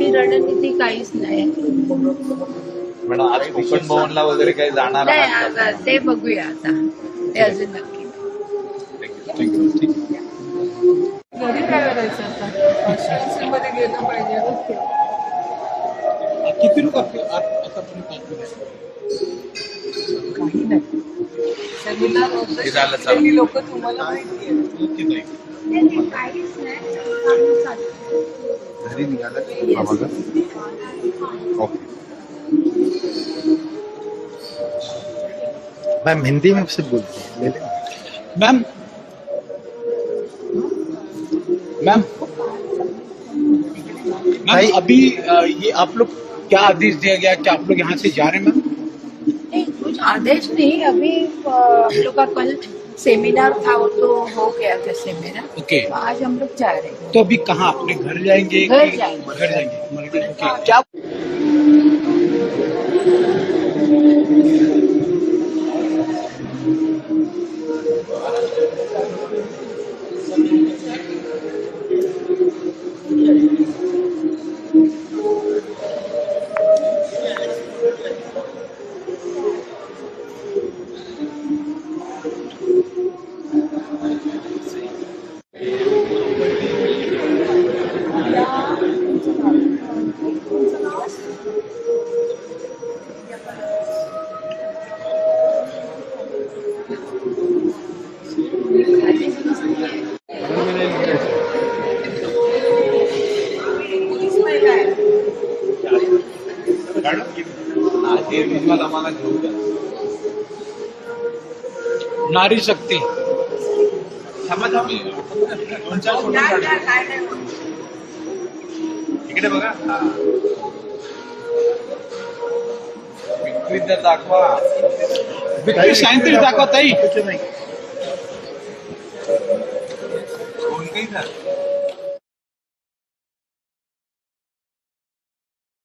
मोठी रणनीती काहीच नाही. मॅडम आज कोकण भवनला वगैरे काही जाणार नाही, आहात का? आता ते बघूया आता, ते अजून नक्की. घरी काय करायचं आता? कॉन्स्टिट्युन्सीमध्ये गेलं पाहिजे. किती लोक आतापर्यंत काही नाही. सेमिनार होतं, हे झालं, चला. शिकलेली लोक तुम्हाला माहिती आहे. काहीच नाही, चालू चालू. घरी निघाला ओके मैम हिंदी में सिर्फ बोलती है मैम मैम मैम अभी ये आप लोग क्या आदेश दिया गया, क्या आप लोग यहाँ से जा रहे हैं मैम? नहीं, कुछ आदेश नहीं, अभी हम लोग का कल सेमिनार था, वो तो हो गया था सेमिनार। ओके, तो आज हम लोग जा रहे हैं। तो अभी कहाँ अपने घर जाएंगे? घर कि- जाएंगे। घर जाएंगे। ओके, क्या हे विज्युअल आम्हाला घेऊ द्या. नारी शक्ती थांबा थांबा, दोन चार फोटो काढा. इकडे बघा. हा. विक्री तर दाखवा. विक्री सायंत्री दाखवत ताई. कोण काही